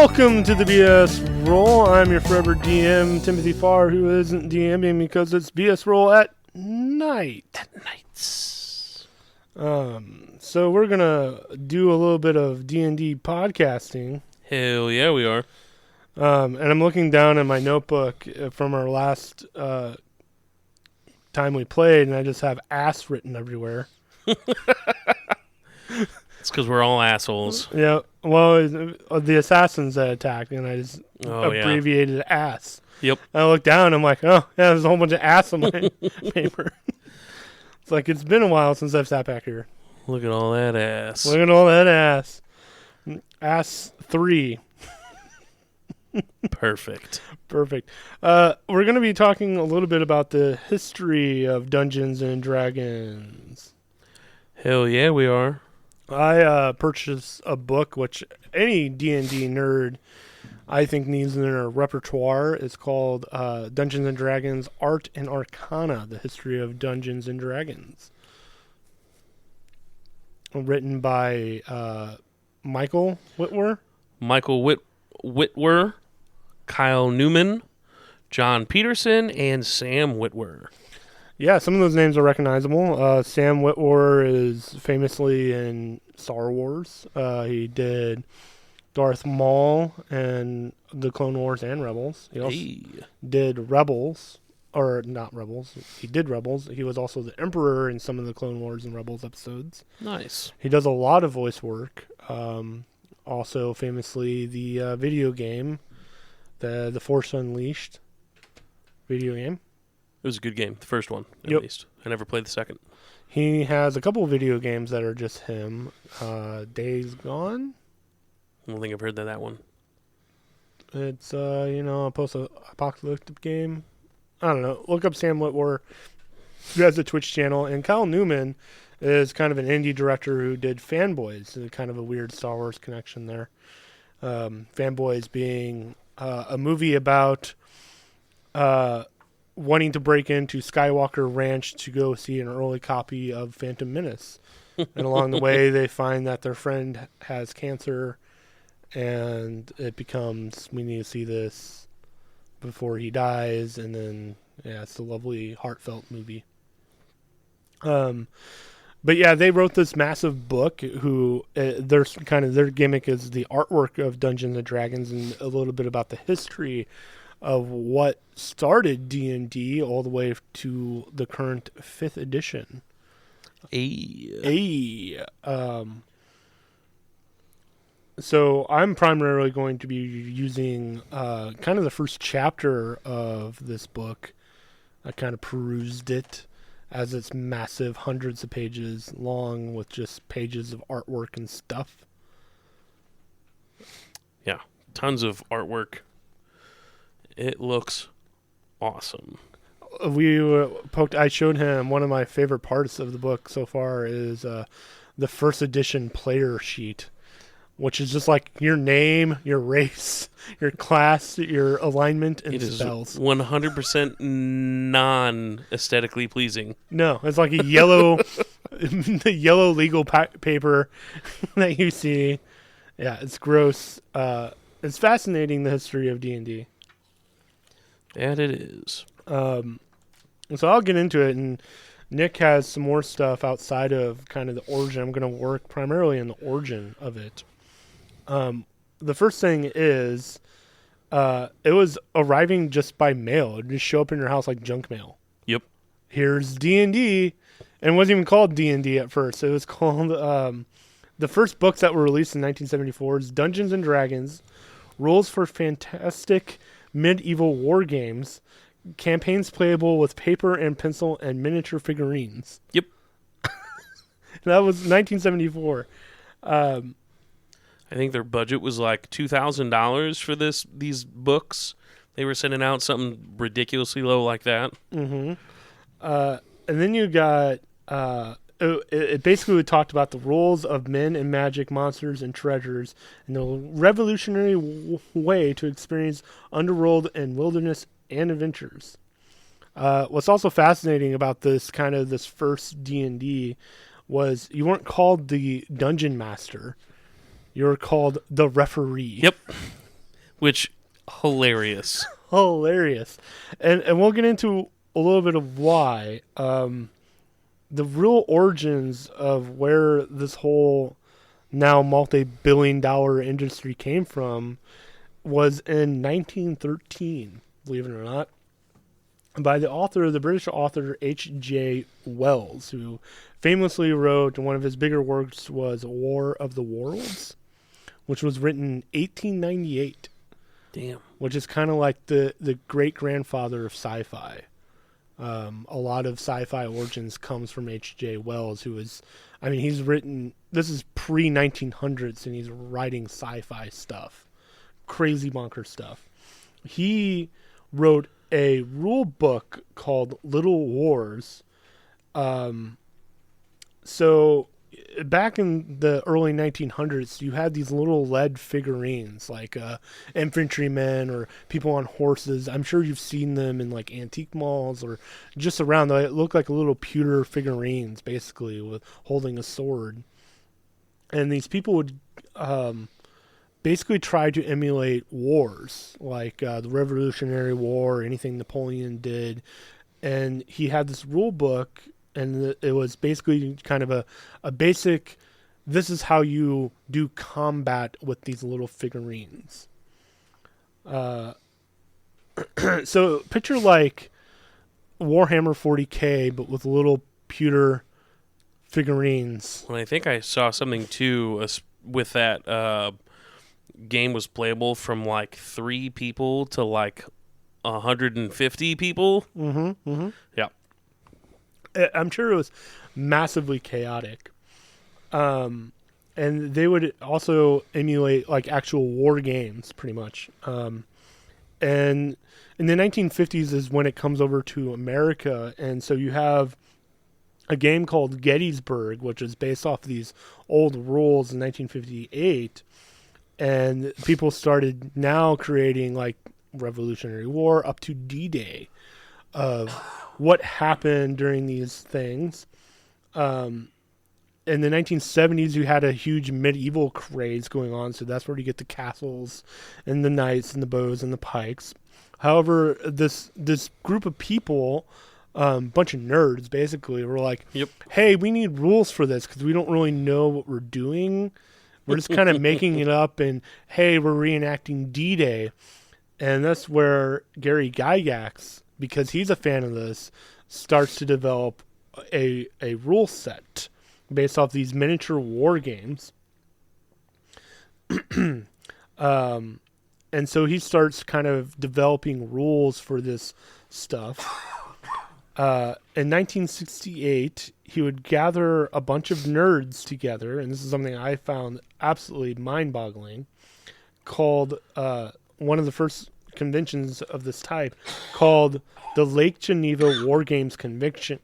Welcome to the BS Roll. I'm your forever DM, Timothy Farr, who isn't DMing because it's BS Roll at night. So we're going to do a little bit of D&D podcasting. Hell yeah, we are. And I'm looking down at my notebook from our last time we played, and I just have ass written everywhere. It's because we're all assholes. Yeah, well, the assassins that attacked, and I just abbreviated ass. Yep. I look down, I'm like, oh, yeah, there's a whole bunch of ass on my paper. It's like, it's been a while since I've sat back here. Look at all that ass. Look at all that ass. Ass 3. Perfect. Perfect. We're going to be talking a little bit about the history of Dungeons and Dragons. Hell yeah, we are. I purchased a book, which any D&D nerd, I think, needs in their repertoire. It's called Dungeons and Dragons Art and Arcana, the History of Dungeons and Dragons. Written by Michael Whitwer. Michael Whitwer, Kyle Newman, John Peterson, and Sam Whitwer. Yeah, some of those names are recognizable. Sam Whitwer is famously in Star Wars. He did Darth Maul and the Clone Wars and Rebels. He also did Rebels, or not Rebels. He did Rebels. He was also the Emperor in some of the Clone Wars and Rebels episodes. Nice. He does a lot of voice work. Also, famously, the video game, the Force Unleashed video game. It was a good game, the first one, at least. I never played the second. He has a couple of video games that are just him. Days Gone. I don't think I've heard that one. It's, a post-apocalyptic game. I don't know. Look up Sam Whitwer, who has a Twitch channel. And Kyle Newman is kind of an indie director who did Fanboys. Kind of a weird Star Wars connection there. Fanboys being a movie about wanting to break into Skywalker Ranch to go see an early copy of Phantom Menace. And along the way, they find that their friend has cancer, and it becomes, we need to see this before he dies, and then, yeah, it's a lovely, heartfelt movie. But yeah, they wrote this massive book. Their gimmick is the artwork of Dungeons and Dragons, and a little bit about the history of what started D&D all the way to the current 5th edition. So I'm primarily going to be using kind of the first chapter of this book. I kind of perused it as it's massive, hundreds of pages long with just pages of artwork and stuff. Yeah, tons of artwork. It looks awesome. I showed him one of my favorite parts of the book so far is the first edition player sheet, which is just like your name, your race, your class, your alignment, and spells. It is 100% non-aesthetically pleasing. No, it's like a yellow, the yellow legal paper that you see. Yeah, it's gross. It's fascinating, the history of D&D. And it is. So I'll get into it, and Nick has some more stuff outside of kind of the origin. I'm going to work primarily in the origin of it. The first thing is, it was arriving just by mail. It would just show up in your house like junk mail. Yep. Here's D&D, and it wasn't even called D&D at first. It was called, the first books that were released in 1974 is Dungeons and Dragons, Rules for Fantastic Medieval War Games, campaigns playable with paper and pencil and miniature figurines. Yep. That was 1974. I think their budget was like $2,000 for these books. They were sending out something ridiculously low like that. Mm-hmm. And then you got... It basically talked about the roles of men and magic, monsters and treasures, and the revolutionary way to experience underworld and wilderness and adventures. What's also fascinating about this first D&D was you weren't called the dungeon master. You were called the referee. Yep. which hilarious. Hilarious. And we'll get into a little bit of why. The real origins of where this whole now multi-billion-dollar industry came from was in 1913, believe it or not, by the British author H.G. Wells, who famously wrote, one of his bigger works was War of the Worlds, which was written in 1898, Damn. which is kind of like the great-grandfather of sci-fi. A lot of sci-fi origins comes from H.J. Wells, who is, I mean, he's written, this is pre-1900s, and he's writing sci-fi stuff. Crazy bonker stuff. He wrote a rule book called Little Wars. So back in the early 1900s, you had these little lead figurines, like infantrymen or people on horses. I'm sure you've seen them in like antique malls or just around. They look like little pewter figurines, basically, with holding a sword. And these people would basically try to emulate wars, like the Revolutionary War, anything Napoleon did. And he had this rule book, and it was basically kind of a basic, this is how you do combat with these little figurines. So picture like Warhammer 40K, but with little pewter figurines. Well, I think I saw something too with that game was playable from like 3 people to like 150 people. Mm-hmm. Mm-hmm. Yeah. I'm sure it was massively chaotic. And they would also emulate like actual war games, pretty much. And in the 1950s is when it comes over to America. And so you have a game called Gettysburg, which is based off these old rules in 1958. And people started now creating like Revolutionary War up to D-Day of what happened during these things. In the 1970s, you had a huge medieval craze going on, so that's where you get the castles and the knights and the bows and the pikes. However, this group of people, bunch of nerds basically, were like, Yep. hey, we need rules for this because we don't really know what we're doing. We're just kind of making it up, and hey, we're reenacting D-Day. And that's where Gary Gygax, because he's a fan of this, starts to develop a rule set based off these miniature war games. And so he starts kind of developing rules for this stuff. In 1968, he would gather a bunch of nerds together, and this is something I found absolutely mind-boggling, called one of the first conventions of this type, called the Lake Geneva War Games Convention,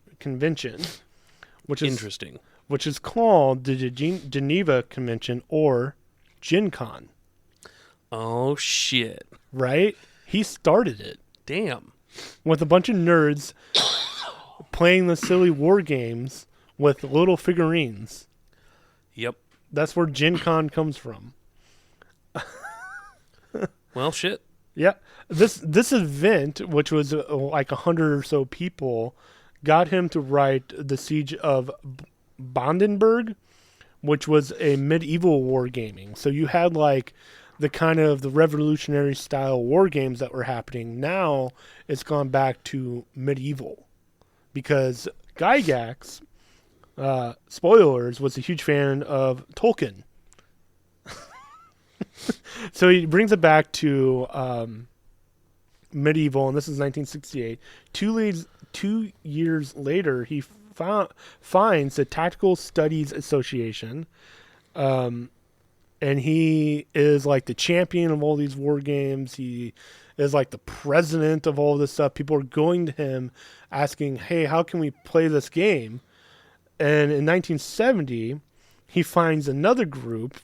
which is Interesting. which is called the Geneva Convention, or Gen Con. Oh shit. Right? He started it Damn. with a bunch of nerds playing the silly war games with little figurines. Yep. That's where Gen Con comes from. Well, shit. Yeah, this event, which was like 100 or so people, got him to write the Siege of Brandenburg, which was a medieval war gaming. So you had like the kind of the revolutionary style war games that were happening. Now it's gone back to medieval, because Gygax, spoilers, was a huge fan of Tolkien. So he brings it back to medieval, and this is 1968. 2 years later, he finds the Tactical Studies Association, and he is like the champion of all these war games. He is like the president of all this stuff. People are going to him asking, hey, how can we play this game? And in 1970, he founds another group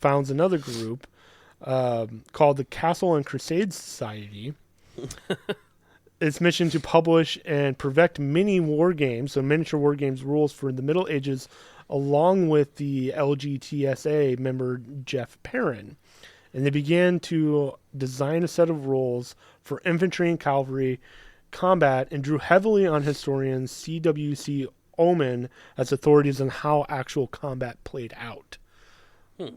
called the Castle and Crusade Society. Its mission to publish and perfect mini war games, so miniature war games rules for the Middle Ages, along with the LGTSA member Jeff Perrin. and they began to design a set of rules for infantry and cavalry combat and drew heavily on historians C.W.C. Oman as authorities on how actual combat played out.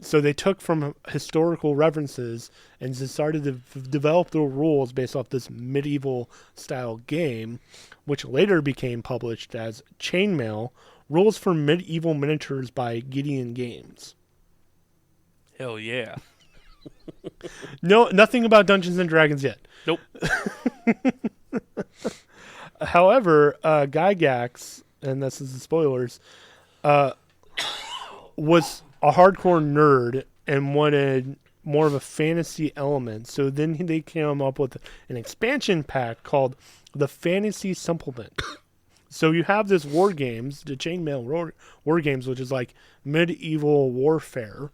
So they took from historical references and started to develop the rules based off this medieval style game, which later became published as Chainmail: Rules for Medieval Miniatures by Gideon Games. Hell yeah. No, nothing about Dungeons and Dragons yet. Nope. However, Gygax, and this is the spoilers, was a hardcore nerd and wanted more of a fantasy element. So then they came up with an expansion pack called the Fantasy Supplement. So you have this war games, the Chainmail war games, which is like medieval warfare.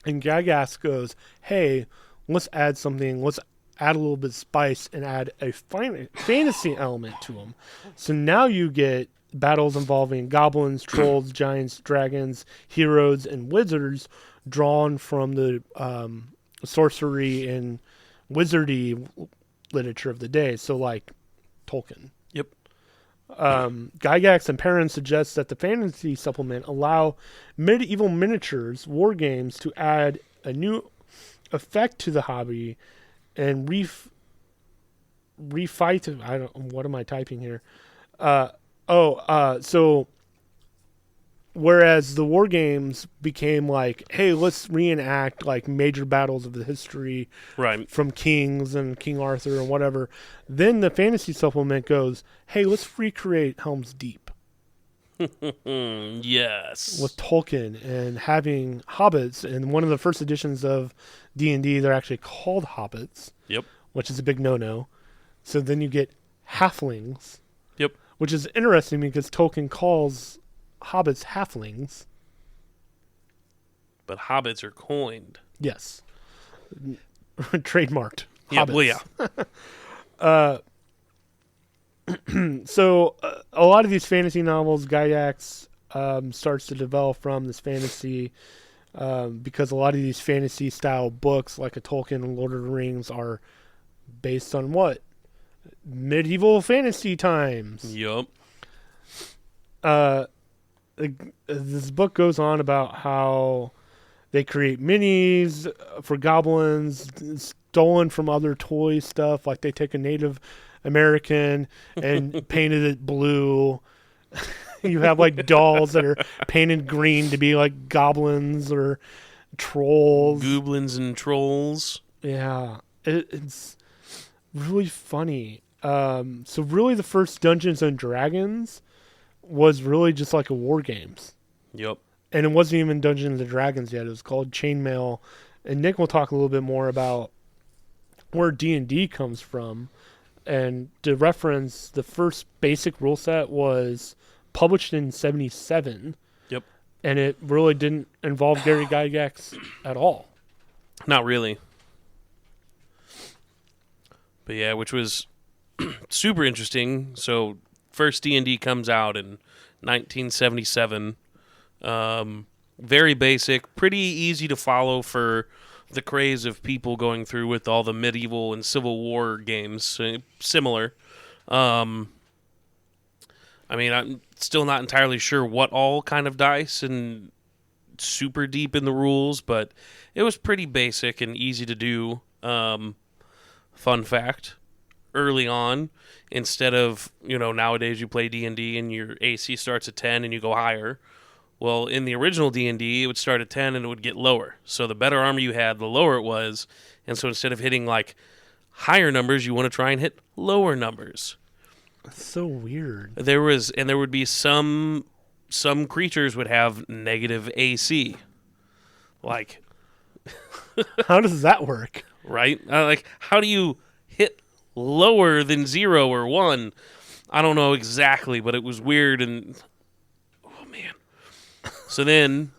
And Gygax goes, hey, let's add something. Let's add a little bit of spice and add a fantasy element to them. So now you get battles involving goblins, trolls, giants, dragons, heroes, and wizards drawn from the sorcery and wizardy literature of the day. So like Tolkien. Yep. Gygax and Perrin suggest that the fantasy supplement allow medieval miniatures war games to add a new effect to the hobby and refight. What am I typing here? So whereas the war games became like, hey, let's reenact like major battles of the history Right. from kings and King Arthur and whatever, then the fantasy supplement goes, hey, let's recreate Helm's Deep Yes. with Tolkien and having hobbits. And one of the first editions of D&D, they're actually called hobbits. Yep. Which is a big no-no. So then you get halflings. Yep. Which is interesting because Tolkien calls hobbits halflings. But hobbits are coined. Yes. Trademarked. Yeah, Hobbits. well, yeah. So a lot of these fantasy novels, Gygax starts to develop from this fantasy because a lot of these fantasy style books like a Tolkien and Lord of the Rings are based on what? Medieval fantasy times. Yup. This book goes on about how they create minis for goblins stolen from other toy stuff. Like they take a Native American and painted it blue. You have like dolls that are painted green to be like goblins or trolls. Goblins and trolls. Yeah, it's really funny. So really the first Dungeons and Dragons was really just like a war games. Yep. And it wasn't even Dungeons and Dragons yet. It was called Chainmail. And Nick will talk a little bit more about where D&D comes from. And to reference, the first basic rule set was published in 1977. Yep. And it really didn't involve Gary Gygax at all. Not really. But yeah, which was super interesting. So first D&D comes out in 1977. Very basic, pretty easy to follow for the craze of people going through with all the medieval and Civil War games. Similar. I mean, I'm still not entirely sure what all kind of dice and super deep in the rules, but it was pretty basic and easy to do. Fun fact, early on, instead of, nowadays you play D&D and your AC starts at 10 and you go higher. Well, in the original D&D, it would start at 10 and it would get lower. So the better armor you had, the lower it was. And so instead of hitting like higher numbers, you want to try and hit lower numbers. That's so weird. There would be some creatures would have negative AC. Like, How does that work? right? Like, how do you hit lower than 0 or 1? I don't know exactly, but it was weird. And oh man. So then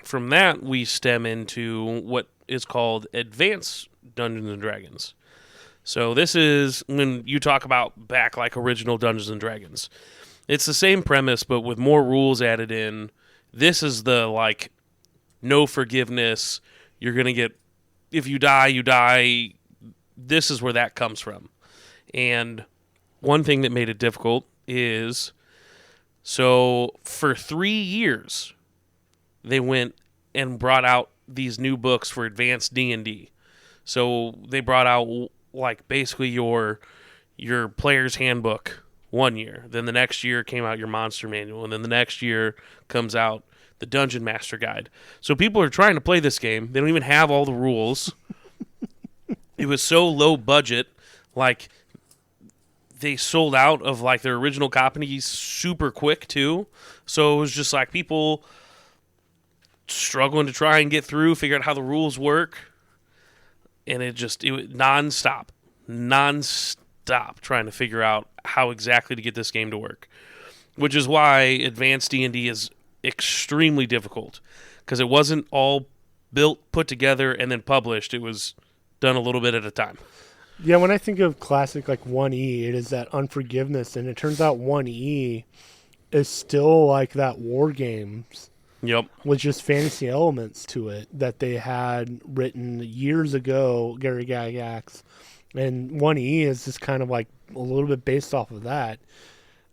from that we stem into what is called Advanced Dungeons and Dragons. So this is when you talk about back like original Dungeons and Dragons. It's the same premise but with more rules added in. This is the like no forgiveness, You're going to get, if you die, you die. This is where that comes from. And one thing that made it difficult is, so for 3 years, they went and brought out these new books for advanced D&D. So they brought out like basically your player's handbook 1 year. Then the next year came out your monster manual, and then the next year comes out the Dungeon Master Guide. So people are trying to play this game. They don't even have all the rules. It was so low budget, like they sold out of like their original copies super quick too. So it was just like people struggling to try and get through, figure out how the rules work, and it was nonstop trying to figure out how exactly to get this game to work, which is why advanced D&D is extremely difficult, because it wasn't all built, put together, and then published. It was done a little bit at a time. Yeah, when I think of classic like 1E, it is that unforgiveness, and it turns out 1E is still like that War Games. Yep. With just fantasy elements to it that they had written years ago, Gary Gygax. And 1E is just kind of like a little bit based off of that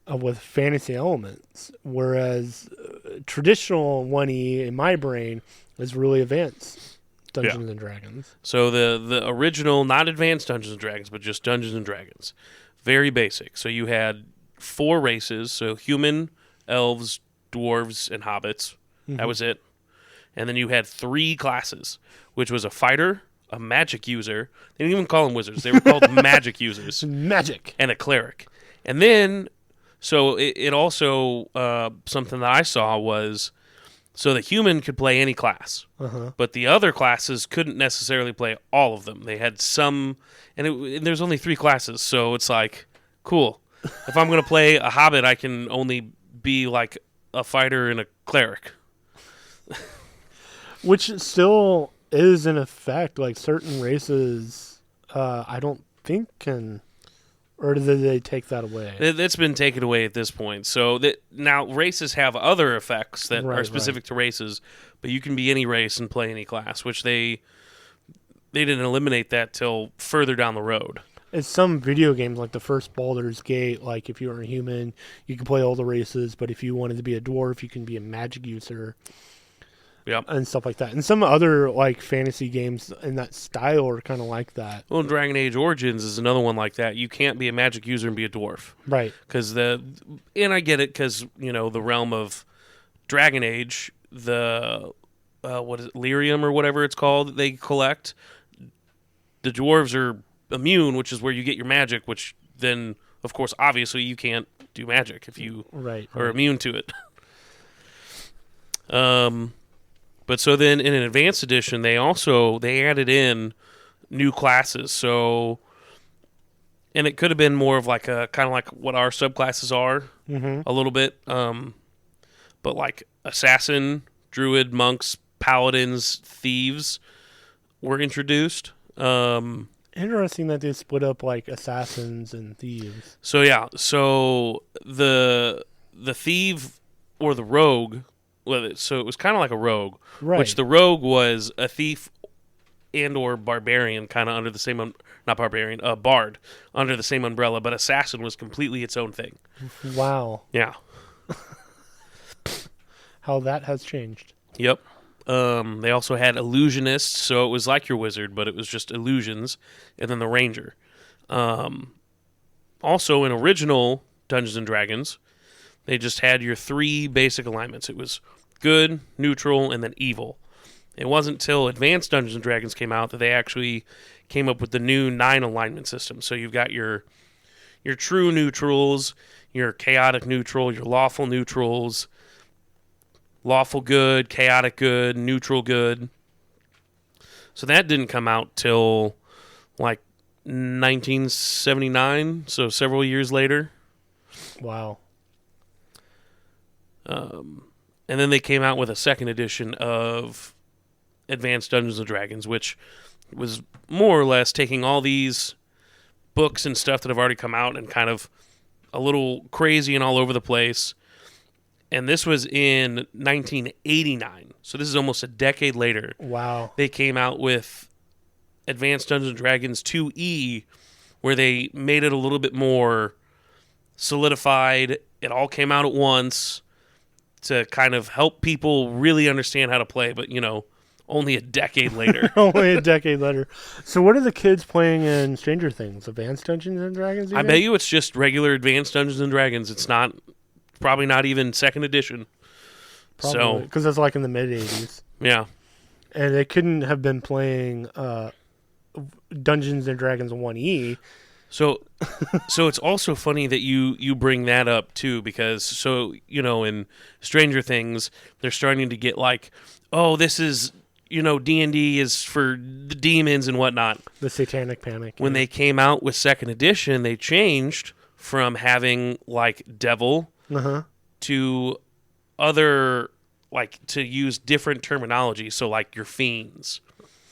with fantasy elements. Whereas traditional 1E in my brain is really advanced Dungeons and Dragons. So the original, not advanced Dungeons and Dragons, but just Dungeons and Dragons. Very basic. So you had 4 races, so human, elves, dwarves, and hobbits. Mm-hmm. That was it. And then you had 3 classes, which was a fighter, a magic user. They didn't even call them wizards. They were called magic users. Magic. And a cleric. And then, so it also, something that I saw was, so the human could play any class. But the other classes couldn't necessarily play all of them. They had some, and there's only 3 classes. So it's like, cool. If I'm going to play a hobbit, I can only be like a fighter and a cleric. Which still is in effect, like certain races, I don't think can, or did they take that away? It's been taken away at this point. So now races have other effects that are specific to races, but you can be any race and play any class, which they didn't eliminate that till further down the road. It's some video games, like the first Baldur's Gate, like if you were a human, you could play all the races, but if you wanted to be a dwarf, you can be a magic user. Yep. And stuff like that. And some other like fantasy games in that style are kind of like that. Well, Dragon Age Origins is another one like that. You can't be a magic user and be a dwarf. Right. And I get it because, the realm of Dragon Age, the, what is it, lyrium or whatever it's called that they collect, the dwarves are immune, which is where you get your magic, which then, of course, obviously you can't do magic if you are immune to it. But so then in an advanced edition, they added in new classes. So, and it could have been more of like a kind of like what our subclasses are, a little bit. But like assassin, druid, monks, paladins, thieves were introduced. Interesting that they split up like assassins and thieves. So yeah, so the thief or the rogue. So it was kind of like a rogue, which the rogue was a thief and or barbarian, kind of under the same, not barbarian, bard, under the same umbrella, but assassin was completely its own thing. Wow. Yeah. How that has changed. Yep. They also had illusionists, so it was like your wizard, but it was just illusions, and then the ranger. Also, in original Dungeons & Dragons, they just had your 3 basic alignments. It was good, neutral, and then evil. It wasn't until Advanced Dungeons & Dragons came out that they actually came up with the new 9 alignment system. So you've got your true neutrals, your chaotic neutral, your lawful neutrals, lawful good, chaotic good, neutral good. So that didn't come out till like 1979, so several years later. Wow. And then they came out with a second edition of Advanced Dungeons & Dragons, which was more or less taking all these books and stuff that have already come out and kind of a little crazy and all over the place, And this was in 1989. So this is almost a decade later. Wow. They came out with Advanced Dungeons and Dragons 2E, where they made it a little bit more solidified. It all came out at once to kind of help people really understand how to play, but, only a decade later. Only a decade later. So what are the kids playing in Stranger Things? Advanced Dungeons and Dragons? I bet you it's just regular Advanced Dungeons and Dragons. It's probably not even second edition. Probably, because that's like in the mid-'80s. Yeah. And they couldn't have been playing Dungeons and Dragons 1E. So it's also funny that you bring that up too, because in Stranger Things they're starting to get like, oh, this is D&D is for the demons and whatnot. The Satanic Panic. When they came out with second edition, they changed from having like devil to other, like, to use different terminology. So like your fiends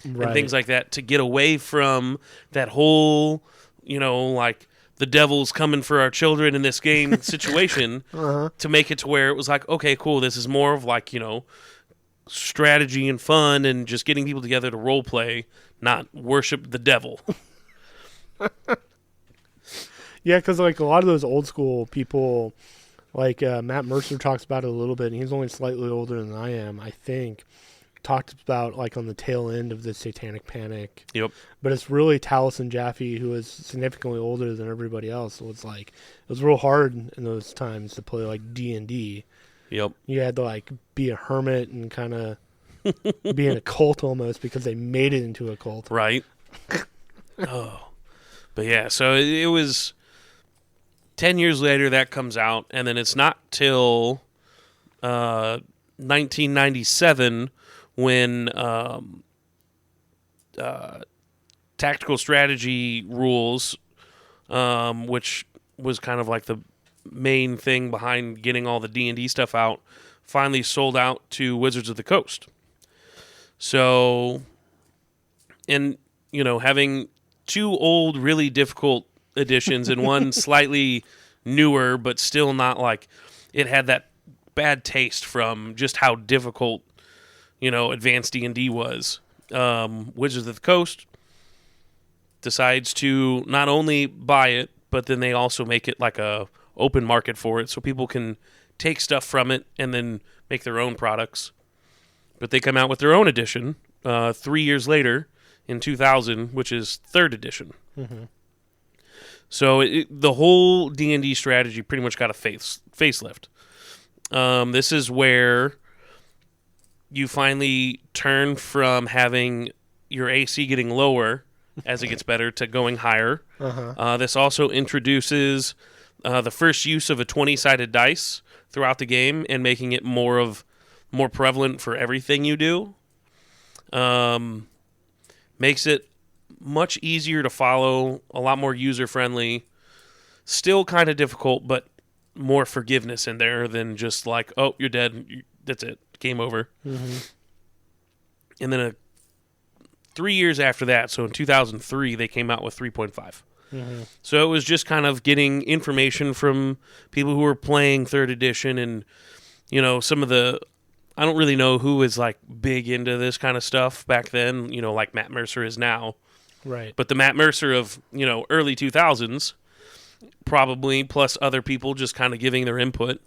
and things like that, to get away from that whole like the devil's coming for our children in this game situation, to make it to where it was like, okay, cool, this is more of like, strategy and fun and just getting people together to role play, not worship the devil. Yeah, because like a lot of those old school people, like Matt Mercer talks about it a little bit, and he's only slightly older than I am, I think, talked about like on the tail end of the Satanic Panic. Yep. But it's really Taliesin Jaffe, who is significantly older than everybody else. So it's like, it was real hard in those times to play like D&D. Yep. You had to like be a hermit and kind of be in a cult almost, because they made it into a cult. Right. Oh. But yeah, so it was 10 years later that comes out, and then it's not till 1997 when Tactical Strategy Rules, which was kind of like the main thing behind getting all the D&D stuff out, finally sold out to Wizards of the Coast. So, and having two old, really difficult editions and one slightly newer, but still not like, it had that bad taste from just how difficult Advanced D&D was. Wizards of the Coast decides to not only buy it, but then they also make it like a open market for it, so people can take stuff from it and then make their own products. But they come out with their own edition 3 years later in 2000, which is third edition. Mm-hmm. So the whole D&D strategy pretty much got a facelift. This is where you finally turn from having your AC getting lower as it gets better to going higher. This also introduces the first use of a 20-sided dice throughout the game and making it more prevalent for everything you do. Makes it much easier to follow, a lot more user-friendly. Still kind of difficult, but more forgiveness in there than just like, oh, you're dead, that's it, game over. Mm-hmm. And then 3 years after that, so in 2003, they came out with 3.5. Mm-hmm. So it was just kind of getting information from people who were playing third edition, and some of the, I don't really know who was like big into this kind of stuff back then, like Matt Mercer is now. Right. But the Matt Mercer of, early 2000s, probably, plus other people just kind of giving their input,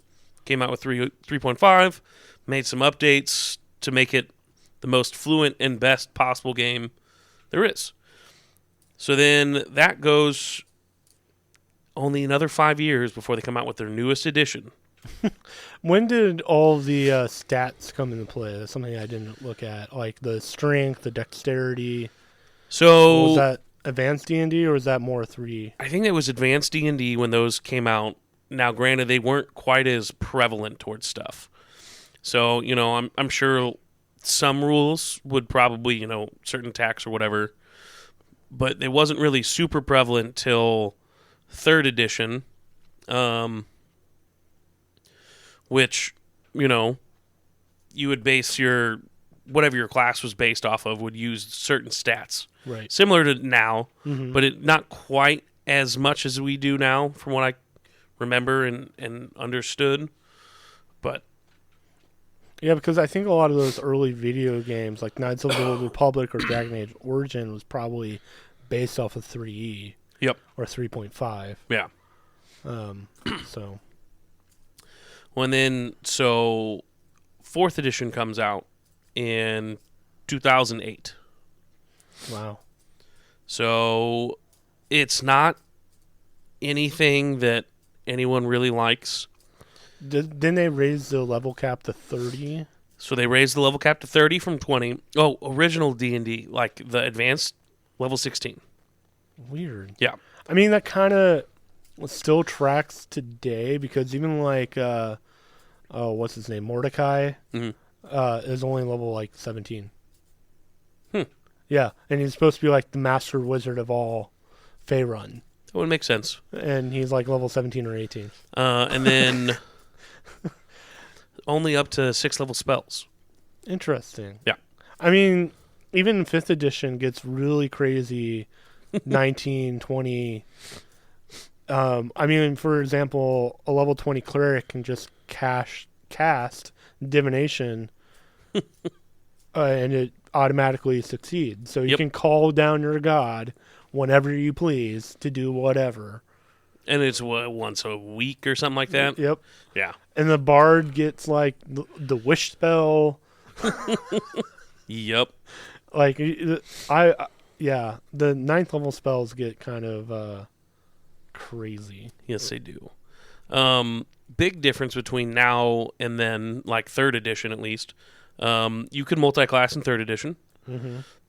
came out with 3.5, made some updates to make it the most fluent and best possible game there is. So then that goes only another 5 years before they come out with their newest edition. When did all the stats come into play? That's something I didn't look at, like the strength, the dexterity. So was that Advanced D&D or was that more 3? I think it was Advanced D&D when those came out. Now, granted, they weren't quite as prevalent towards stuff. So, I'm sure some rules would probably, certain attacks or whatever, but it wasn't really super prevalent till third edition, which, you would base whatever your class was based off of would use certain stats. Right. Similar to now, Mm-hmm. but not quite as much as we do now, from what I remember and understood. But Yeah, because I think a lot of those early video games, like Knights of the Old Republic or Dragon Age Origin, was probably based off of 3E. Yep. Or 3.5. yeah. So, Well, and then so 4th edition comes out in 2008. wow. So it's not anything that anyone really likes. Didn't they raise the level cap to 30? So they raised the level cap to 30 from 20. Oh, original D&D, like the advanced, level 16. Weird. Yeah. I mean, that kind of still tracks today because even like, what's his name? Mordecai hmm is only level like 17. Hmm. Yeah, and he's supposed to be like the master wizard of all Faerun. That would make sense. And he's like level 17 or 18. And then only up to 6th level spells. Interesting. Yeah. I mean, even 5th edition gets really crazy 19, 20. I mean, for example, a level 20 cleric can just cast divination and it automatically succeeds. So you Yep. can call down your god whenever you please to do whatever. And it's once a week or something like that? Yep. Yeah. And the bard gets like the wish spell. Yep. Like the 9th level spells get kind of crazy. Yes, they do. Big difference between now and then, like 3rd edition at least. You could multi-class in 3rd edition,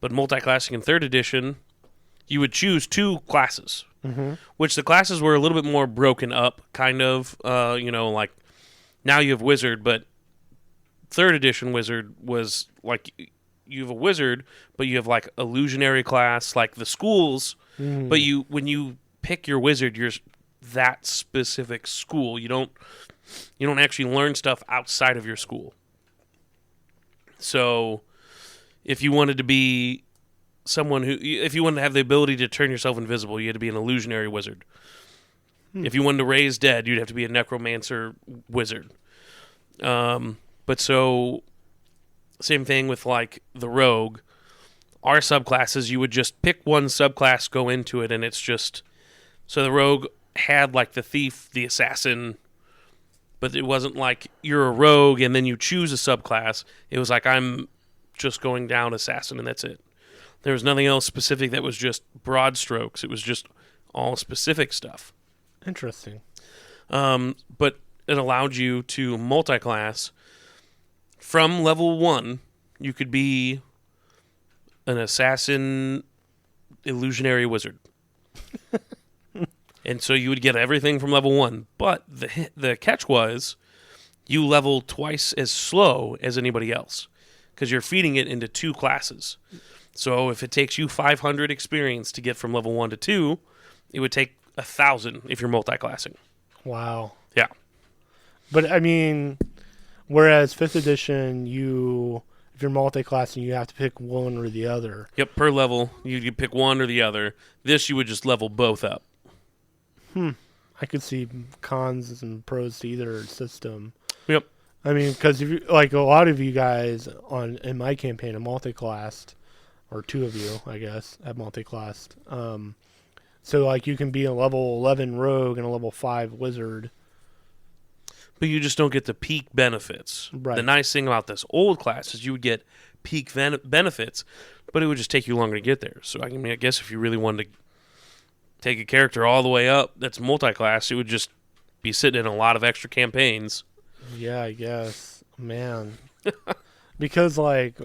but multi-classing in 3rd edition, you would choose 2 classes, which the classes were a little bit more broken up, kind of. Like now you have wizard, but 3rd edition wizard was like you have a wizard, but you have like illusionary class, like the schools. But when you pick your wizard, you're that specific school. You don't actually learn stuff outside of your school. So if you wanted to be if you wanted to have the ability to turn yourself invisible, you had to be an illusionary wizard. If you wanted to raise dead, you'd have to be a necromancer wizard. But so same thing with like the rogue. Our subclasses, you would just pick one subclass, go into it, and it's just so the rogue had like the thief, the assassin, but it wasn't like you're a rogue and then you choose a subclass. It was like I'm just going down assassin and that's it. There was nothing else specific that was just broad strokes. It was just all specific stuff. Interesting. But it allowed you to multi-class. From level 1, you could be an assassin illusionary wizard. And so you would get everything from level 1. But the catch was you level twice as slow as anybody else because you're feeding it into 2 classes. So if it takes you 500 experience to get from level 1 to 2, it would take 1,000 if you're multi-classing. Wow. Yeah. But I mean, whereas 5th edition, if you're multi-classing, you have to pick one or the other. Yep, per level, you pick one or the other. This, you would just level both up. I could see cons and pros to either system. Yep. I mean, because if like a lot of you guys in my campaign have multi-classed, or 2 of you, I guess, have multi-classed. So like you can be a level 11 rogue and a level 5 wizard. But you just don't get the peak benefits. Right. The nice thing about this old class is you would get peak benefits, but it would just take you longer to get there. So I mean, I guess if you really wanted to take a character all the way up that's multi-class, it would just be sitting in a lot of extra campaigns. Yeah, I guess. Man. Because, like,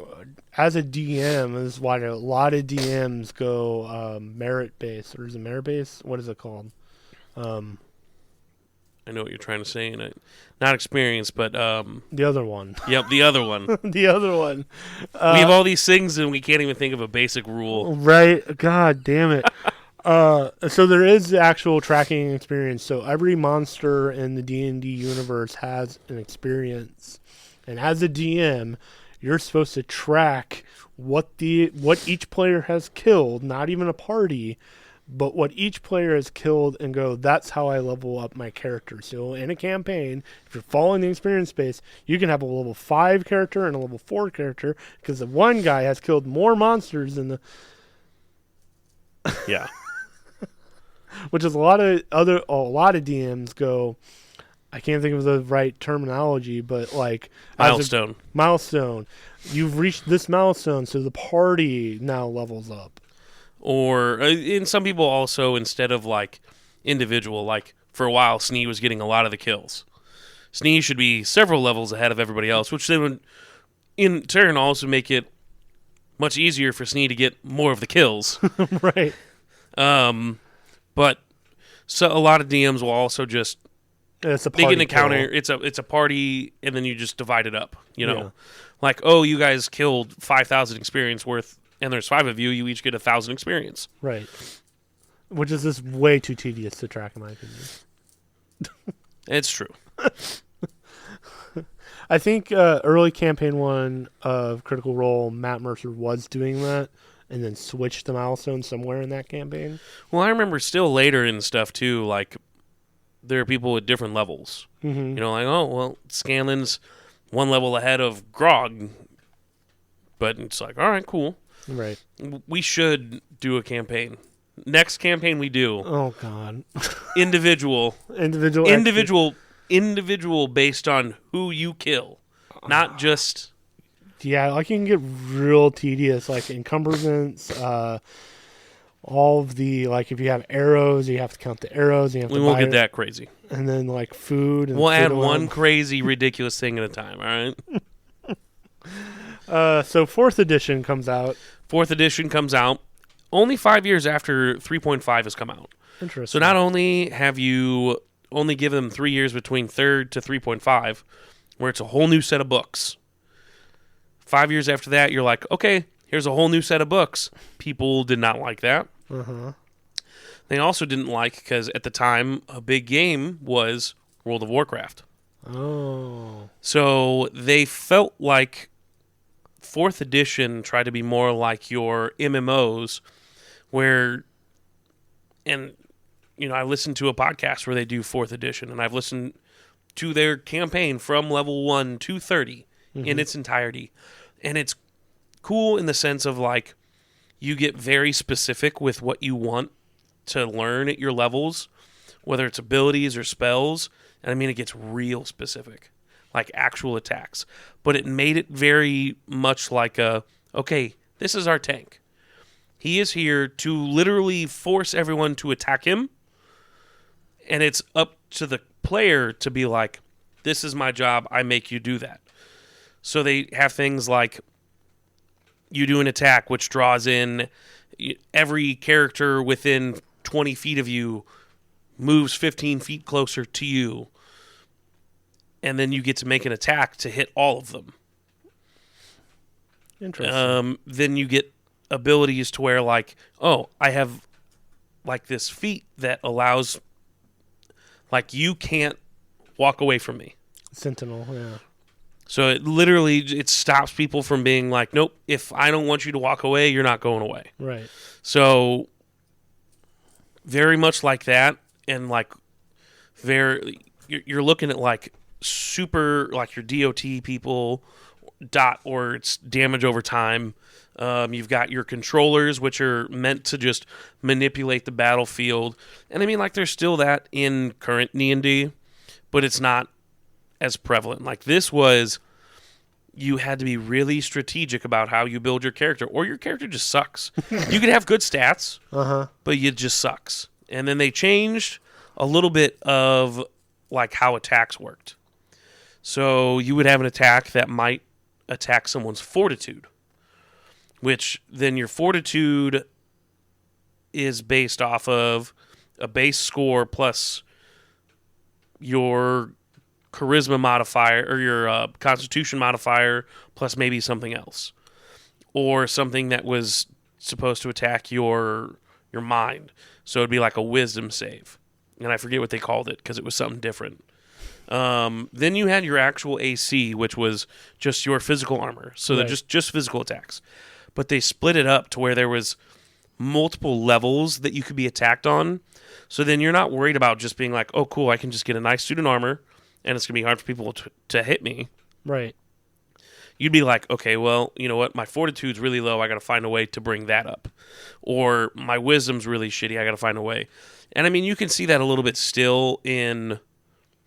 as a DM, this is why a lot of DMs go merit-based. Or is it merit-based? What is it called? I know what you're trying to say, and not experience, but the other one. Yep, the other one. The other one. We have all these things, and we can't even think of a basic rule. Right. God damn it. So there is actual tracking experience. So every monster in the D&D universe has an experience. And as a DM, you're supposed to track what each player has killed, not even a party, but what each player has killed and go, that's how I level up my character. So in a campaign, if you're following the experience space, you can have a level 5 character and a level 4 character because the one guy has killed more monsters than the... Yeah. Which is a lot of DMs go, I can't think of the right terminology, but like milestone. You've reached this milestone, so the party now levels up. Or in some people also, instead of like individual, like for a while Snee was getting a lot of the kills. Snee should be several levels ahead of everybody else, which then would in turn also make it much easier for Snee to get more of the kills. Right. But so a lot of DMs will also just It's a they party get an encounter. kill. It's a party, and then you just divide it up. You know, Yeah. like, oh, you guys killed 5,000 experience worth, and there's 5 of you. You each get 1,000 experience. Right. Which is just way too tedious to track, in my opinion. It's true. I think early campaign 1 of Critical Role, Matt Mercer was doing that, and then switched the milestone somewhere in that campaign. Well, I remember still later in stuff too. Like, there are people with different levels. Mm-hmm. You know, like, oh, well, Scanlan's 1 level ahead of Grog. But it's like, all right, cool. Right. We should do a campaign. Next campaign we do, Oh, God. individual based on who you kill, not just. Yeah, like, it can get real tedious, like encumbrance, all of the, like, if you have arrows, you have to count the arrows. You have We to won't buy get that crazy. And then, like, food. And We'll food add oil. one crazy, ridiculous thing at a time, all right? So 4th edition comes out. 4th edition comes out only 5 years after 3.5 has come out. Interesting. So not only have you only given them 3 years between 3rd to 3.5, where it's a whole new set of books. 5 years after that, you're like, okay, here's a whole new set of books. People did not like that. Uh-huh. They also didn't like, because at the time, a big game was World of Warcraft. Oh. So they felt like 4th edition tried to be more like your MMOs, where, and, you know, I listened to a podcast where they do 4th edition, and I've listened to their campaign from level 1 to 30 in its entirety. And it's cool in the sense of, like, you get very specific with what you want to learn at your levels, whether it's abilities or spells. And I mean, it gets real specific, like actual attacks. But it made it very much like okay, this is our tank. He is here to literally force everyone to attack him. And it's up to the player to be like, this is my job, I make you do that. So they have things like you do an attack which draws in every character within 20 feet of you, moves 15 feet closer to you, and then you get to make an attack to hit all of them. Interesting. Then you get abilities to where, like, oh, I have like this feat that allows, like, you can't walk away from me. Sentinel, yeah. So it stops people from being like, nope, if I don't want you to walk away, you're not going away. Right. So very much like that, and like you're looking at like super, like your DOT people or it's damage over time. You've got your controllers, which are meant to just manipulate the battlefield, and I mean, like, there's still that in current D&D, but it's not as prevalent. Like, this was, you had to be really strategic about how you build your character, or your character just sucks. You could have good stats, but it just sucks. And then they changed a little bit of like how attacks worked. So you would have an attack that might attack someone's fortitude, which then your fortitude is based off of a base score plus your charisma modifier or your constitution modifier plus maybe something else, or something that was supposed to attack your mind. So it'd be like a wisdom save, and I forget what they called it because it was something different. Then you had your actual AC, which was just your physical armor, so they're Right. just physical attacks. But they split it up to where there was multiple levels that you could be attacked on. So then you're not worried about just being like, oh, cool, I can just get a nice student armor, and it's going to be hard for people to hit me. Right. You'd be like, okay, well, you know what? My fortitude's really low. I got to find a way to bring that up. Or my wisdom's really shitty. I got to find a way. And I mean, you can see that a little bit still in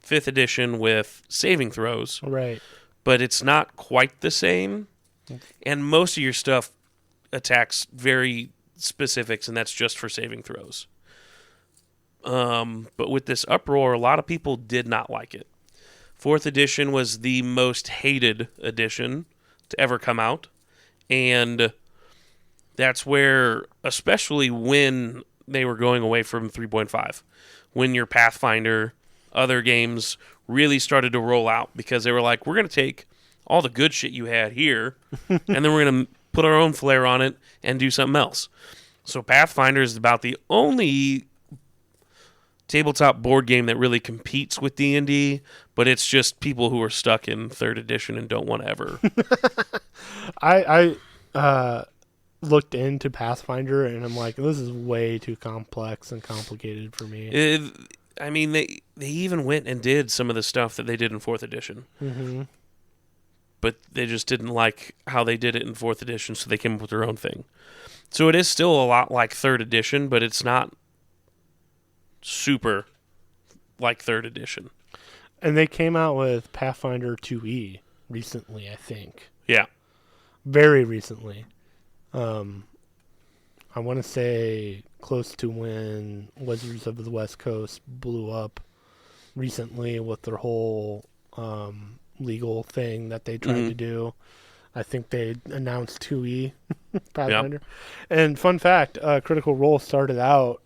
5th edition with saving throws. Right. But it's not quite the same. And most of your stuff attacks very specifics, and that's just for saving throws. But with this uproar, a lot of people did not like it. 4th edition was the most hated edition to ever come out. And that's where, especially when they were going away from 3.5, when your Pathfinder, other games really started to roll out, because they were like, we're going to take all the good shit you had here, and then we're going to put our own flair on it and do something else. So Pathfinder is about the only tabletop board game that really competes with D&D, but it's just people who are stuck in 3rd edition and don't want to ever. I looked into Pathfinder, and I'm like, this is way too complex and complicated for me. I mean, they even went and did some of the stuff that they did in 4th edition. Mm-hmm. But they just didn't like how they did it in 4th edition, so they came up with their own thing. So it is still a lot like 3rd edition, but it's not super like 3rd edition. And they came out with Pathfinder 2e recently, I think. Yeah. Very recently. I want to say close to when Wizards of the West Coast blew up recently with their whole legal thing that they tried to do. I think they announced 2e Pathfinder. Yep. And fun fact, Critical Role started out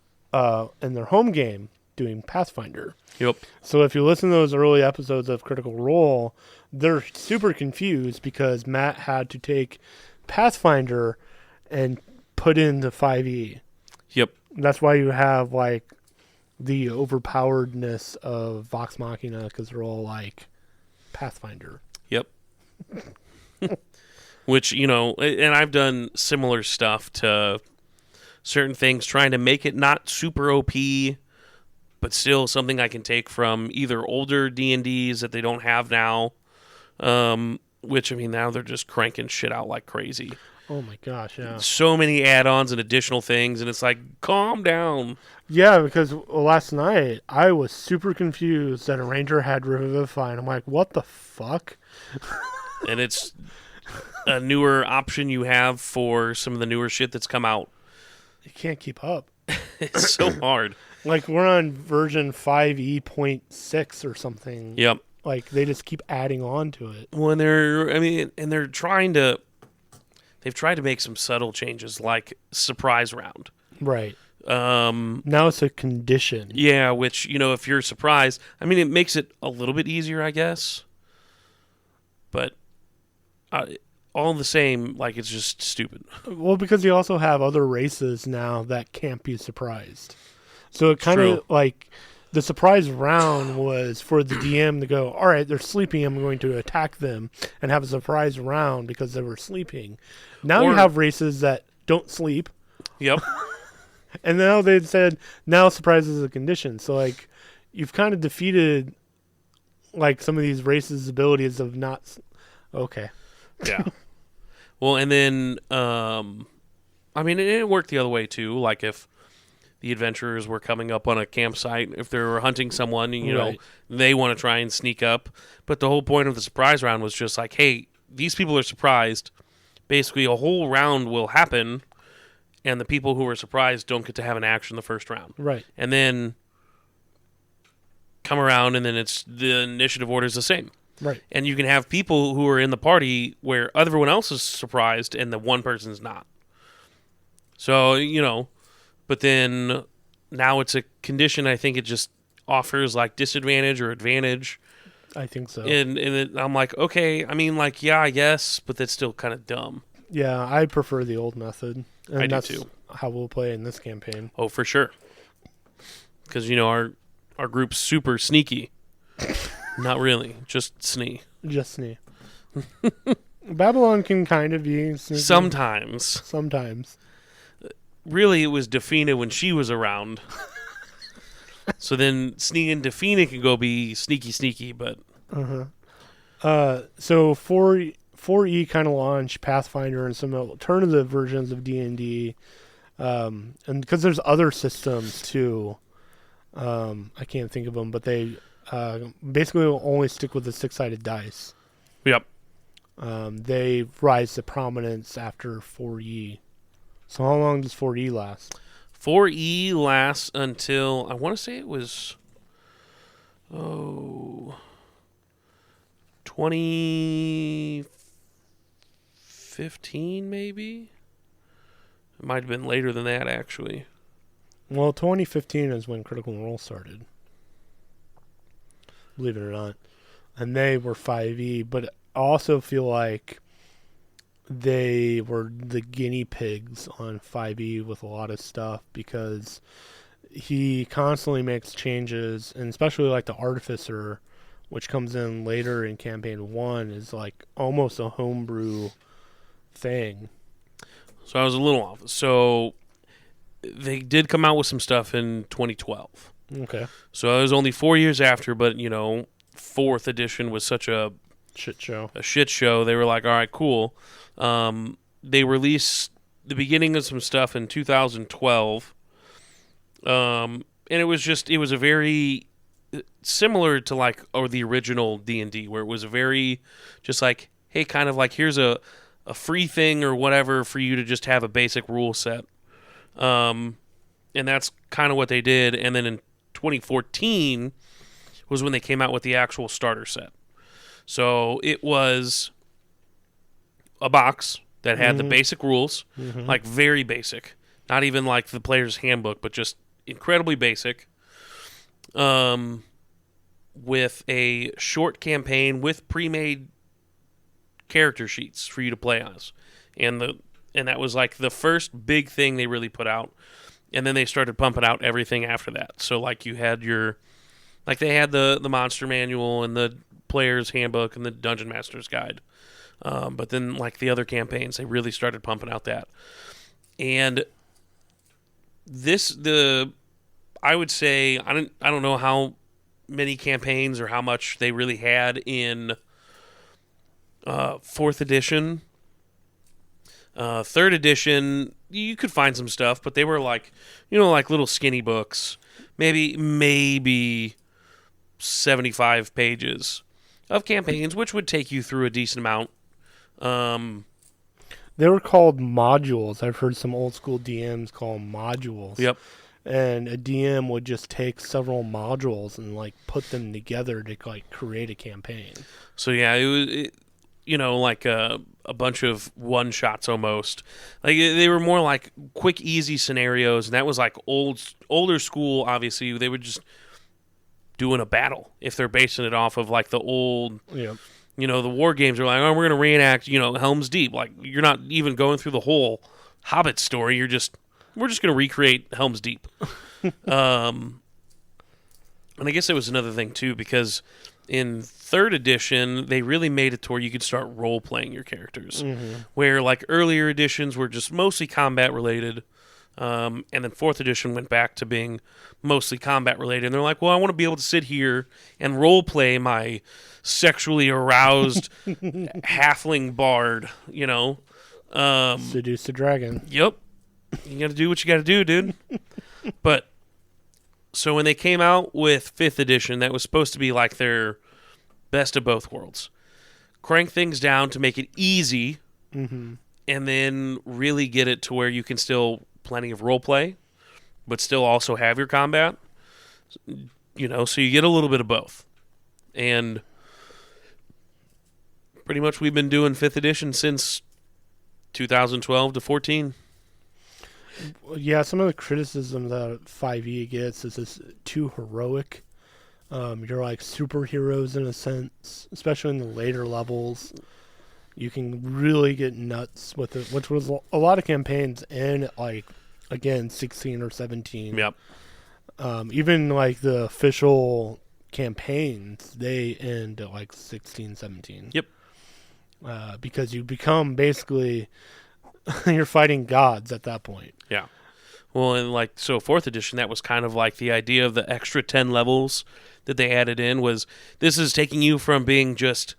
in their home game doing Pathfinder. Yep. So if you listen to those early episodes of Critical Role, they're super confused because Matt had to take Pathfinder and put in the 5e. Yep. That's why you have like the overpoweredness of Vox Machina, because they're all like Pathfinder. Yep. Which, you know, and I've done similar stuff to certain things, trying to make it not super OP, but still something I can take from either older D&Ds that they don't have now, which, I mean, now they're just cranking shit out like crazy. Oh my gosh, yeah. So many add-ons and additional things, and it's like, calm down. Yeah, because last night I was super confused that a ranger had Revivify, and I'm like, what the fuck? And it's a newer option you have for some of the newer shit that's come out. You can't keep up. It's so hard. Like, we're on version 5e.6 or something. Yep. Like, they just keep adding on to it. Well, they've tried to make some subtle changes, like surprise round. Right. Now it's a condition. Yeah, which, you know, if you're surprised, I mean, it makes it a little bit easier, I guess. But all the same, like, it's just stupid. Well, because you also have other races now that can't be surprised. So it kind of, like, the surprise round was for the DM to go, all right, they're sleeping, I'm going to attack them, and have a surprise round because they were sleeping. Now you have races that don't sleep. Yep. And now they've said, now surprise is a condition. So, like, you've kind of defeated, like, some of these races' abilities of not... Okay. Yeah. Well, and then, I mean, it worked the other way, too. Like, if the adventurers were coming up on a campsite, if they were hunting someone, you know, they want to try and sneak up. But the whole point of the surprise round was just like, hey, these people are surprised. Basically, a whole round will happen, and the people who were surprised don't get to have an action the first round. Right. And then come around, and then it's the initiative order is the same. Right. And you can have people who are in the party where everyone else is surprised and the one person's not. So, you know, but then now it's a condition. I think it just offers like disadvantage or advantage. I think so. And I'm like, okay, I mean, like, yeah, I guess, but that's still kind of dumb. Yeah, I prefer the old method. And I do that's too. how we'll play in this campaign. Oh, for sure. Because, you know, our group's super sneaky. Not really, just snee. Just snee. Babylon can kind of be sneaky. Sometimes. Sometimes. really it was Defina when she was around. So then sneaking Defina can go be sneaky, but So 4E kind of launched Pathfinder and some alternative versions of D&D, and because there's other systems too. I can't think of them, but they basically will only stick with the 6-sided dice. yep. They rise to prominence after 4E. So how long does 4E last? 4E lasts until, I want to say it was 2015 maybe? It might have been later than that, actually. Well, 2015 is when Critical Role started. Believe it or not. And they were 5E, but I also feel like they were the guinea pigs on 5E with a lot of stuff because he constantly makes changes, and especially like the Artificer, which comes in later in Campaign 1, is like almost a homebrew thing. So I was a little off. So they did come out with some stuff in 2012. Okay. So it was only 4 years after, but, 4th edition was such a Shit show. shit show. They were like, all right, cool. They released the beginning of some stuff in 2012. And it was a very similar to the original D&D, where it was a very just like, hey, kind of like, here's a free thing or whatever for you to just have a basic rule set. And that's kind of what they did. And then in 2014 was when they came out with the actual starter set. So it was a box that had the basic rules, like very basic, not even like the player's handbook, but just incredibly basic, with a short campaign with pre-made character sheets for you to play as. And that was like the first big thing they really put out. And then they started pumping out everything after that. So like you had they had the monster manual and the player's handbook and the dungeon master's guide. But then like the other campaigns, they really started pumping out that. And I would say, I don't know how many campaigns or how much they really had in 4th edition. 3rd edition, you could find some stuff, but they were like, like little skinny books, maybe 75 pages of campaigns, which would take you through a decent amount. They were called modules. I've heard some old school DMs call them modules. Yep. And a DM would just take several modules and like put them together to like create a campaign. So yeah, it was like a bunch of one shots almost. Like they were more like quick, easy scenarios, and that was like older school. Obviously, they would just doing a battle if they're basing it off of like the old. Yeah. The war games are like, oh, we're going to reenact, Helm's Deep. Like, you're not even going through the whole Hobbit story. We're just going to recreate Helm's Deep. And I guess there was another thing, too, because in 3rd edition, they really made it to where you could start role-playing your characters. Mm-hmm. Where, like, earlier editions were just mostly combat-related. And then 4th edition went back to being mostly combat-related. And they're like, well, I want to be able to sit here and role-play my sexually aroused halfling bard, Seduce the dragon. Yep. You got to do what you got to do, dude. But so when they came out with 5th edition, that was supposed to be like their best of both worlds. Crank things down to make it easy, and then really get it to where you can still plenty of role play, but still also have your combat. So you get a little bit of both. And pretty much we've been doing 5th edition since 2012 to 14. Yeah, some of the criticism that 5e gets is it's too heroic. You're like superheroes in a sense, especially in the later levels. You can really get nuts with it, which was a lot of campaigns in, like, again, 16 or 17. Yep. Even, like, the official campaigns, they end at, like, 16, 17. Yep. Because you become basically, you're fighting gods at that point. Yeah. Well, and like so, fourth edition, that was kind of like the idea of the extra 10 levels that they added in. Was this is taking you from being just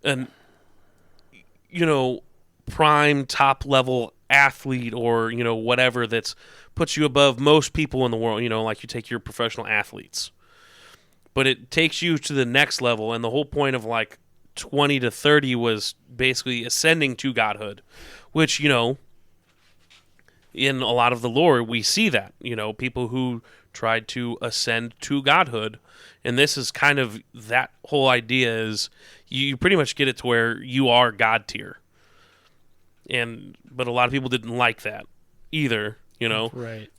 an prime top level athlete or whatever that's puts you above most people in the world. Like you take your professional athletes, but it takes you to the next level, and the whole point of like 20 to 30 was basically ascending to godhood, which in a lot of the lore, we see that, people who tried to ascend to godhood. And this is kind of that whole idea is you pretty much get it to where you are God tier. But a lot of people didn't like that either, Right.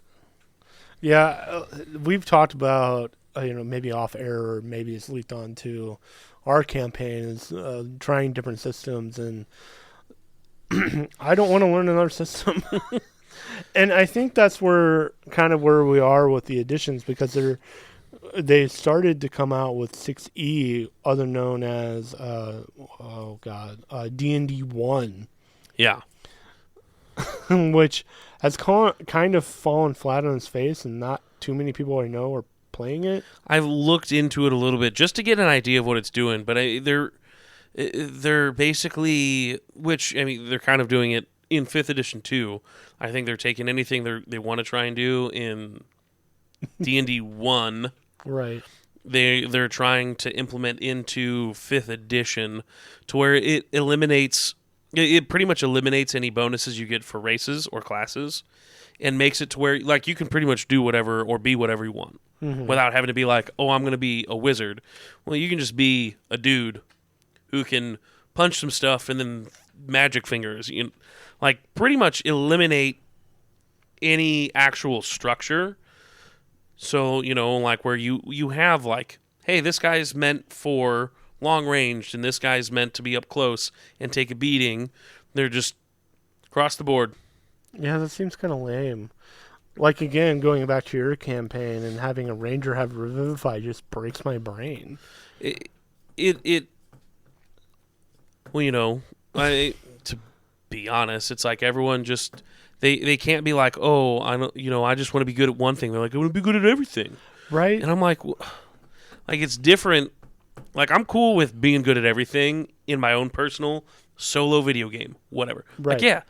Yeah, we've talked about, maybe off air or maybe it's leaked onto our campaign is trying different systems. And I don't want to learn another system. And I think that's where we are with the additions, because they started to come out with 6E, other known as D&D 1. Yeah. Which has kind of fallen flat on its face, and not too many people I know are playing it. I've looked into it a little bit just to get an idea of what it's doing, but they're basically, which I mean, they're kind of doing it in 5th edition too. I think they're taking anything they want to try and do in D&D 1. Right. They're trying to implement into 5th edition to where it pretty much eliminates any bonuses you get for races or classes, and makes it to where like you can pretty much do whatever or be whatever you want without having to be like, oh, I'm going to be a wizard. Well, you can just be a dude who can punch some stuff and then magic fingers. Like pretty much eliminate any actual structure. So, like where you have like, hey, this guy's meant for long range and this guy's meant to be up close and take a beating. They're just across the board. Yeah, that seems kind of lame. Like, again, going back to your campaign and having a ranger have Revivify just breaks my brain. Well, to be honest, it's like everyone just they can't be like, oh, I just want to be good at one thing. They're like, I want to be good at everything, right? And I'm like it's different. Like I'm cool with being good at everything in my own personal solo video game, whatever. Right. Like yeah,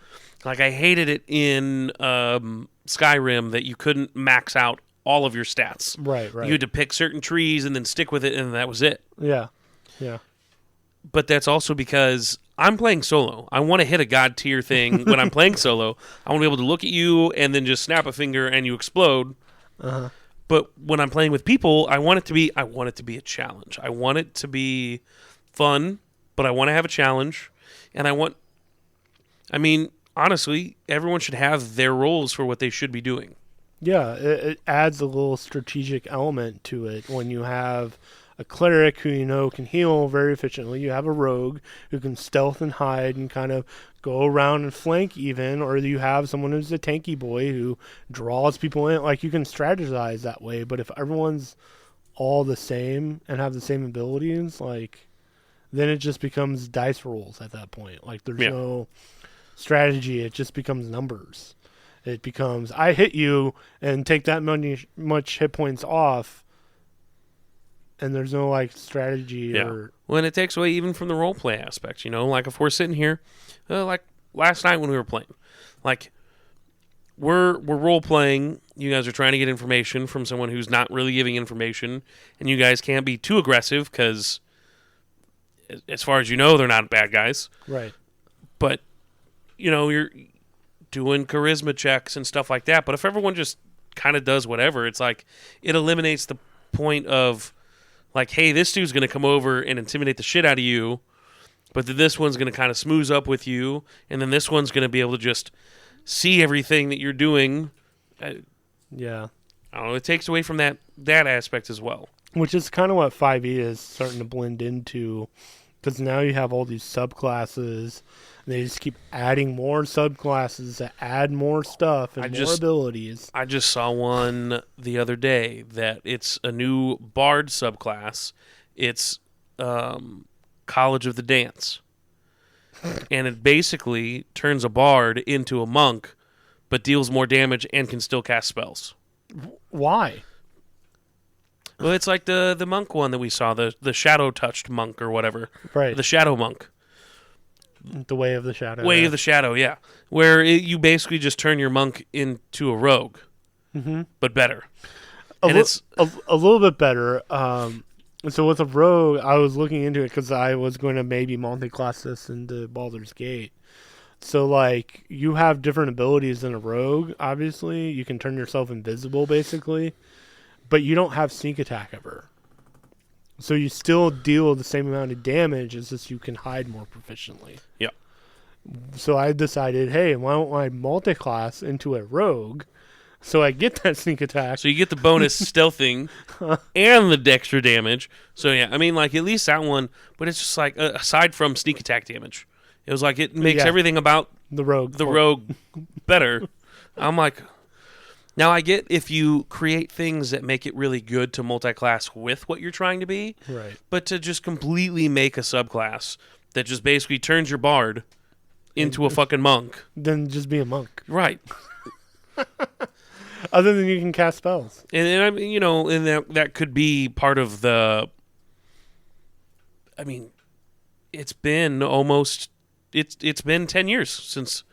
like I hated it in Skyrim that you couldn't max out all of your stats. Right. You had to pick certain trees and then stick with it, and that was it. Yeah. But that's also because I'm playing solo. I want to hit a god tier thing when I'm playing solo. I want to be able to look at you and then just snap a finger and you explode. Uh-huh. But when I'm playing with people, I want it to be a challenge. I want it to be fun, but I want to have a challenge. And honestly, everyone should have their roles for what they should be doing. Yeah, it adds a little strategic element to it when you have a cleric who can heal very efficiently. You have a rogue who can stealth and hide and kind of go around and flank even, or you have someone who's a tanky boy who draws people in. Like, you can strategize that way, but if everyone's all the same and have the same abilities, like, then it just becomes dice rolls at that point. Like, there's no strategy. It just becomes numbers. It becomes, I hit you and take that much hit points off, and there's no like strategy or. Well, and it takes away even from the role play aspect. Like if we're sitting here, like last night when we were playing, like we're role playing. You guys are trying to get information from someone who's not really giving information, and you guys can't be too aggressive because, as far as they're not bad guys. Right. But you're doing charisma checks and stuff like that. But if everyone just kind of does whatever, it's like it eliminates the point of. Like, hey, this dude's going to come over and intimidate the shit out of you, but then this one's going to kind of smooth up with you, and then this one's going to be able to just see everything that you're doing. Yeah. I don't know. It takes away from that aspect as well. Which is kind of what 5e is starting to blend into, because now you have all these subclasses, and they just keep adding more subclasses to add more stuff and more abilities. I just saw one the other day that it's a new bard subclass. It's College of the Dance. And it basically turns a bard into a monk, but deals more damage and can still cast spells. Why? Well, it's like the monk one that we saw, the shadow touched monk or whatever. Right. The shadow monk. The Way of the Shadow. Way yeah. of the Shadow, yeah. Where you basically just turn your monk into a rogue, but better. a, And li- it's a little bit better. So with a rogue, I was looking into it because I was going to maybe multi-class this into Baldur's Gate. So like you have different abilities than a rogue. Obviously, you can turn yourself invisible, basically, but you don't have sneak attack ever. So you still deal the same amount of damage. It's just you can hide more proficiently. Yeah. So I decided, hey, why don't I multi-class into a rogue, so I get that sneak attack. so you get the bonus stealthing and the extra damage. So yeah, I mean, like at least that one. But it's just like aside from sneak attack damage, it was like it makes Yeah. everything about The rogue. the rogue better. I'm like, now I get if you create things that make it really good to multi-class with what you're trying to be, Right. but to just completely make a subclass that just basically turns your bard into a fucking monk. Then just be a monk. Right. Other than you can cast spells. And I mean, and that could be part of the. I mean, it's been 10 years since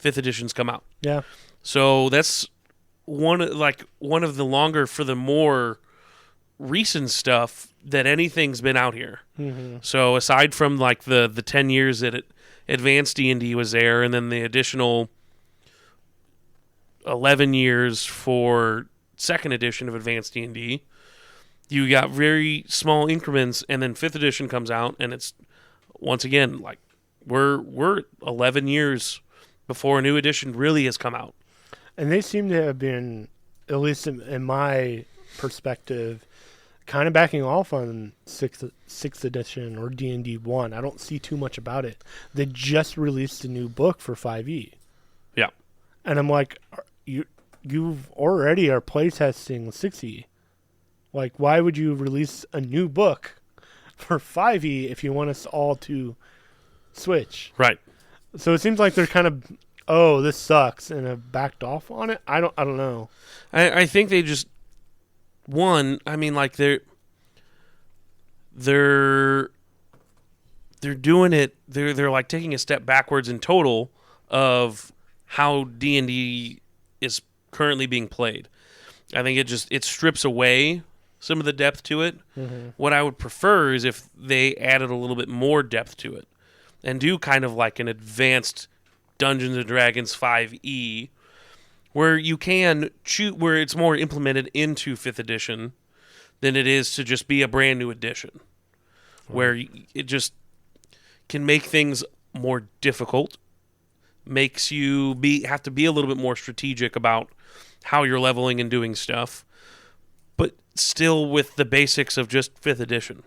5th edition's come out. Yeah. So that's one of the longer for the more recent stuff that anything's been out here. Mm-hmm. So aside from like the 10 years that Advanced D&D was there, and then the additional 11 years for 2nd edition of Advanced D&D, you got very small increments, and then 5th edition comes out, and it's once again like we're 11 years before a new edition really has come out. And they seem to have been, at least in my perspective, kind of backing off on sixth edition or D&D 1. I don't see too much about it. They just released a new book for 5e. Yeah. And I'm like, you've already are playtesting 6e. Like, why would you release a new book for 5e if you want us all to switch? Right. So it seems like they're kind of, oh, this sucks, and have backed off on it. I don't know. I think they just I mean, like they're doing it. They're like taking a step backwards in total of how D&D is currently being played. I think it strips away some of the depth to it. Mm-hmm. What I would prefer is if they added a little bit more depth to it and do kind of like an advanced Dungeons and Dragons 5e, where you can choose, where it's more implemented into 5th edition than it is to just be a brand new edition, where it just can make things more difficult, makes you have to be a little bit more strategic about how you're leveling and doing stuff, but still with the basics of just 5th edition.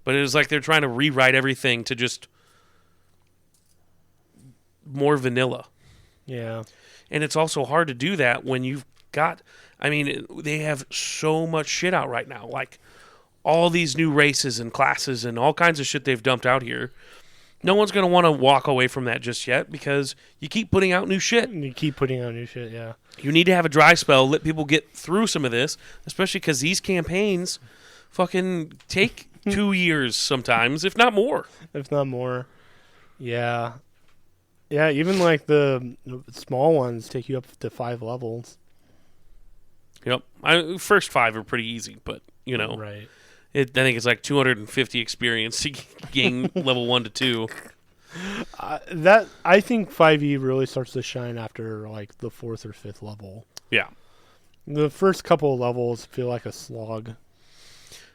But it is like they're trying to rewrite everything to just more vanilla. Yeah. And it's also hard to do that when you've got, I mean, they have so much shit out right now. Like all these new races and classes and all kinds of shit they've dumped out here. No one's going to want to walk away from that just yet because you keep putting out new shit. You keep putting out new shit, yeah. You need to have a dry spell, let people get through some of this, especially because these campaigns fucking take 2 years sometimes, if not more. If not more. Yeah. Yeah, even like the small ones take you up to 5 levels. Yep. First 5 are pretty easy, but, Right. I think it's like 250 experience to gain level 1 to 2. I think 5e really starts to shine after like the 4th or 5th level. Yeah. The first couple of levels feel like a slog.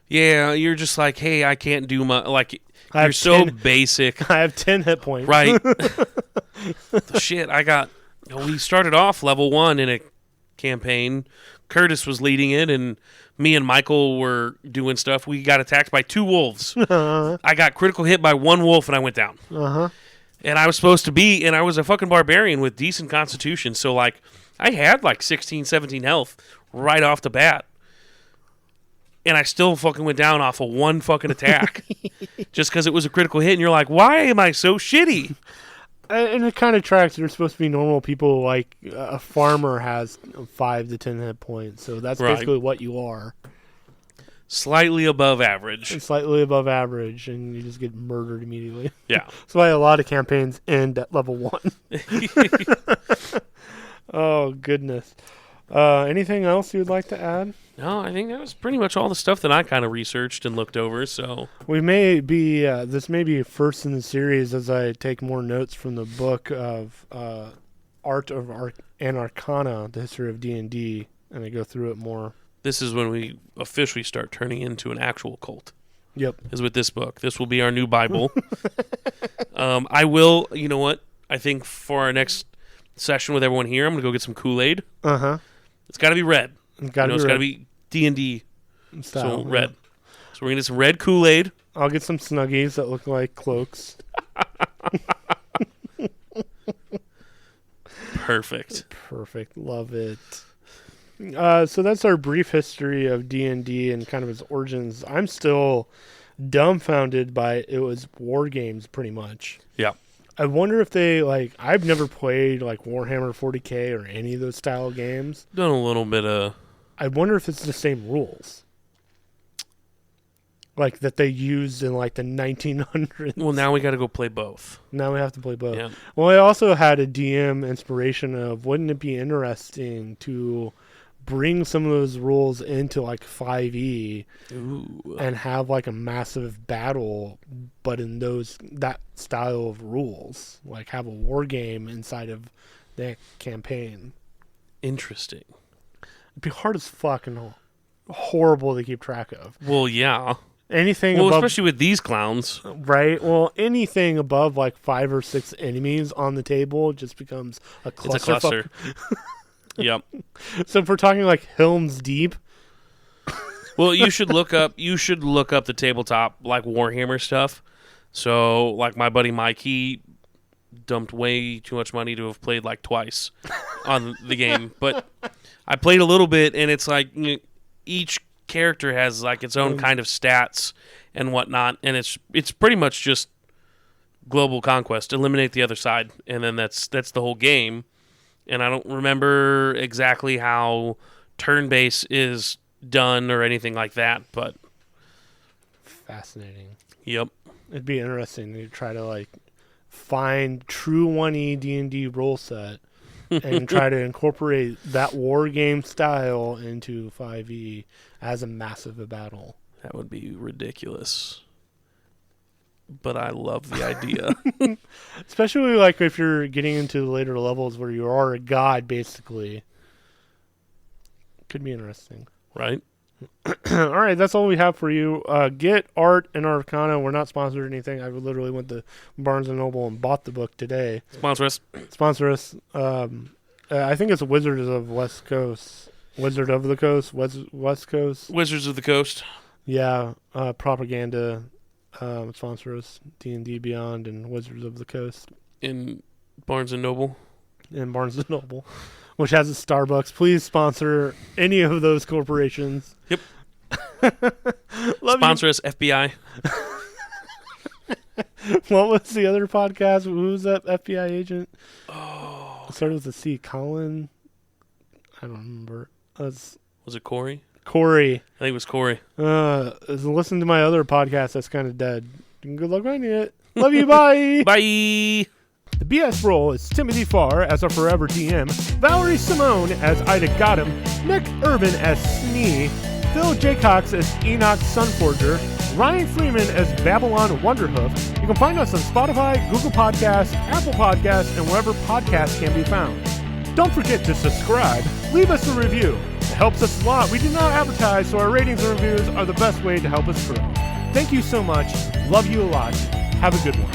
Yeah, you're just like, hey, I can't do my, like, I you're have so 10 basic. I have 10 hit points. Right. The shit, we started off level 1 in a campaign. Curtis was leading it, and me and Michael were doing stuff. We got attacked by 2 wolves. I got critical hit by 1 wolf, and I went down. Uh-huh. And I was supposed to be, and I was a fucking barbarian with decent constitution, so, like, I had, like, 16, 17 health right off the bat. And I still fucking went down off of 1 fucking attack. Just because it was a critical hit, and you're like, why am I so shitty? And it kind of tracks. They're supposed to be normal people. Like a farmer has 5 to 10 hit points, so that's Right. basically what you are. Slightly above average. It's slightly above average, and you just get murdered immediately. Yeah. That's why a lot of campaigns end at level 1. Oh, goodness. Anything else you would like to add? No, I think that was pretty much all the stuff that I kind of researched and looked over. So We may be, this may be first in the series as I take more notes from the book of Art of and Arcana, the history of D&D, and I go through it more. this is when we officially start turning into an actual cult. Yep. Is with this book. This will be our new Bible. I will, you know what? I think for our next session with everyone here, I'm going to go get some Kool-Aid. Uh-huh. It's got to be red. It's got It's got to be D&D, style. so red. So we're going to get some red Kool-Aid. I'll get some Snuggies that look like cloaks. Perfect. Perfect. Love it. So that's our brief history of D&D and kind of its origins. I'm still dumbfounded by it was war games pretty much. Yeah. I wonder if they I've never played like Warhammer 40K or any of those style games. Done a little bit of... I wonder if it's the same rules. Like that they used in like the 1900s. Well, now we got to go play both. Now we have to play both. Yeah. Well, I also had a DM inspiration of wouldn't it be interesting to bring some of those rules into like 5e Ooh. and have like a massive battle, but in that style of rules, like have a war game inside of that campaign. Interesting. It'd be hard as fuck and horrible to keep track of. Well, yeah. Anything Well, above, especially with these clowns. right? Well, anything above like 5 or 6 enemies on the table just becomes a It's a clusterfuck. cluster. Yep. So if we're talking like Helm's Deep, Well, you should look up the tabletop like Warhammer stuff. So, like my buddy Mike, he dumped way too much money to have played like twice on the game, but I played a little bit, and it's like each character has like its own kind of stats and whatnot, and it's pretty much just global conquest, eliminate the other side, and then that's the whole game. And I don't remember exactly how turn base is done or anything like that, but fascinating. yep. It'd be interesting to try to like find true 1E D&D rule set and try to incorporate that war game style into 5e as a massive battle. That would be ridiculous. But I love the idea. Especially like if you're getting into the later levels where you are a god basically. Could be interesting. Right? All right, that's all we have for you. Get Art and Arcana. We're not sponsored or anything. I literally went to Barnes & Noble and bought the book today. Sponsor us. Sponsor us. I think it's Wizards of West Coast. Wizard of the Coast? West Coast? Wizards of the Coast. Yeah, Propaganda. Sponsor us. D&D Beyond and Wizards of the Coast. In Barnes & Noble. And Barnes & Noble, which has a Starbucks. Please sponsor any of those corporations. Yep. Love Sponsor us, FBI. you. What was the other podcast? Who was that FBI agent? Oh. It started with a C. Colin? I don't remember. Was it Corey? Corey. I think it was Corey. Listen to my other podcast that's kind of dead. Good luck finding it. Love you. Bye. Bye! The BS role is Timothy Farr as our forever DM, Valerie Simone as Ida Gotham, Nick Urban as Smee, Phil Jaycox as Enoch Sunforger, Ryan Freeman as Babylon Wonderhoof. You can find us on Spotify, Google Podcasts, Apple Podcasts, and wherever podcasts can be found. Don't forget to subscribe. Leave us a review. It helps us a lot. We do not advertise, so our ratings and reviews are the best way to help us grow. Thank you so much. Love you a lot. Have a good one.